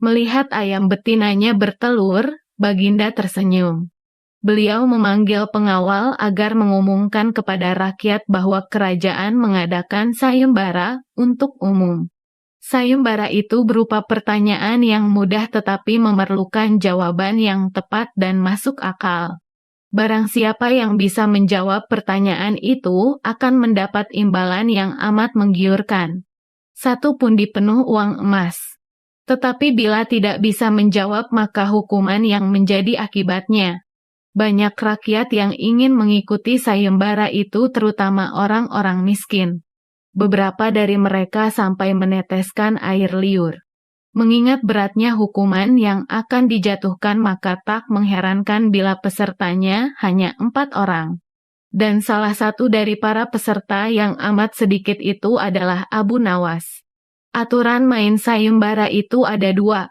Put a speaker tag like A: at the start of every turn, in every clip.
A: Melihat ayam betinanya bertelur, Baginda tersenyum. Beliau memanggil pengawal agar mengumumkan kepada rakyat bahwa kerajaan mengadakan sayembara untuk umum. Sayembara itu berupa pertanyaan yang mudah tetapi memerlukan jawaban yang tepat dan masuk akal. Barang siapa yang bisa menjawab pertanyaan itu akan mendapat imbalan yang amat menggiurkan. 1 pundi penuh uang emas. Tetapi bila tidak bisa menjawab maka hukuman yang menjadi akibatnya. Banyak rakyat yang ingin mengikuti sayembara itu terutama orang-orang miskin. Beberapa dari mereka sampai meneteskan air liur. Mengingat beratnya hukuman yang akan dijatuhkan maka tak mengherankan bila pesertanya hanya 4 orang. Dan salah satu dari para peserta yang amat sedikit itu adalah Abu Nawas. Aturan main sayembara itu ada 2.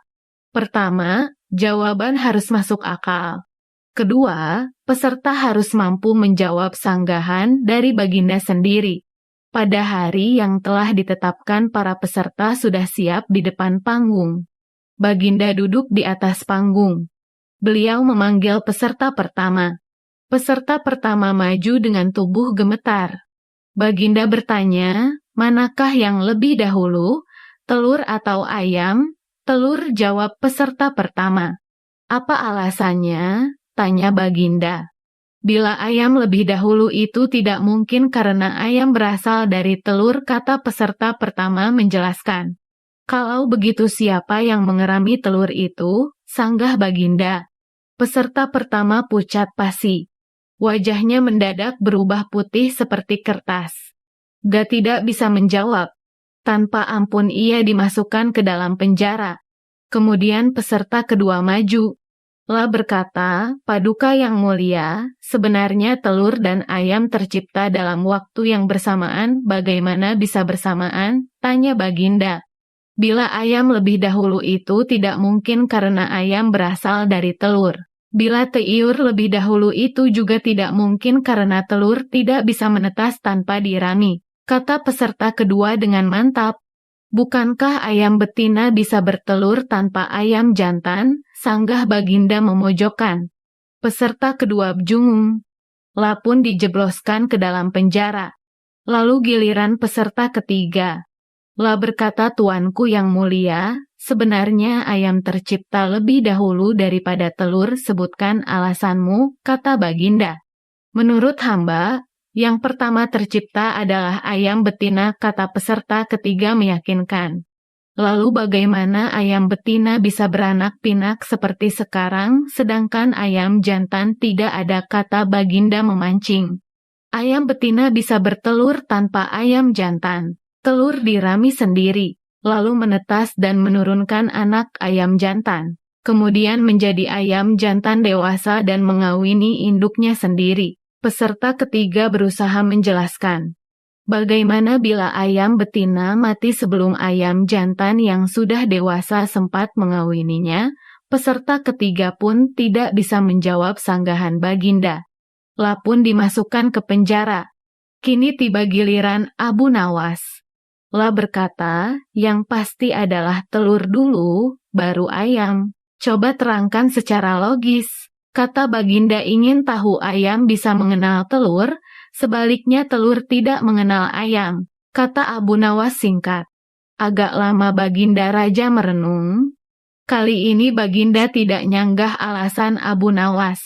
A: Pertama, jawaban harus masuk akal. Kedua, peserta harus mampu menjawab sanggahan dari Baginda sendiri. Pada hari yang telah ditetapkan para peserta sudah siap di depan panggung. Baginda duduk di atas panggung. Beliau memanggil peserta pertama. Peserta pertama maju dengan tubuh gemetar. Baginda bertanya, manakah yang lebih dahulu, telur atau ayam? Telur, jawab peserta pertama. Apa alasannya? Tanya Baginda. Bila ayam lebih dahulu itu tidak mungkin karena ayam berasal dari telur, kata peserta pertama menjelaskan. Kalau begitu siapa yang mengerami telur itu? Sanggah Baginda. Peserta pertama pucat pasi. Wajahnya mendadak berubah putih seperti kertas. Dia tidak bisa menjawab. Tanpa ampun ia dimasukkan ke dalam penjara. Kemudian peserta kedua maju. Lah berkata, Paduka yang mulia, sebenarnya telur dan ayam tercipta dalam waktu yang bersamaan. Bagaimana bisa bersamaan? Tanya Baginda. Bila ayam lebih dahulu itu tidak mungkin karena ayam berasal dari telur. Bila telur lebih dahulu itu juga tidak mungkin karena telur tidak bisa menetas tanpa dirami. Kata peserta kedua dengan mantap. Bukankah ayam betina bisa bertelur tanpa ayam jantan? Sanggah Baginda memojokkan. Peserta kedua bingung. Lah pun dijebloskan ke dalam penjara. Lalu giliran peserta ketiga. Lah berkata, Tuanku yang mulia, sebenarnya ayam tercipta lebih dahulu daripada telur. Sebutkan alasanmu, kata Baginda. Menurut hamba, yang pertama tercipta adalah ayam betina, kata peserta ketiga meyakinkan. Lalu bagaimana ayam betina bisa beranak pinak seperti sekarang, sedangkan ayam jantan tidak ada, kata Baginda memancing. Ayam betina bisa bertelur tanpa ayam jantan. Telur dirami sendiri, lalu menetas dan menurunkan anak ayam jantan. Kemudian menjadi ayam jantan dewasa dan mengawini induknya sendiri. Peserta ketiga berusaha menjelaskan. Bagaimana bila ayam betina mati sebelum ayam jantan yang sudah dewasa sempat mengawininya? Peserta ketiga pun tidak bisa menjawab sanggahan Baginda. Lah pun dimasukkan ke penjara. Kini tiba giliran Abu Nawas. Lah berkata, yang pasti adalah telur dulu, baru ayam. Coba terangkan secara logis. Kata Baginda ingin tahu ayam bisa mengenal telur, sebaliknya telur tidak mengenal ayam, kata Abu Nawas singkat. Agak lama Baginda Raja merenung. Kali ini Baginda tidak nyanggah alasan Abu Nawas.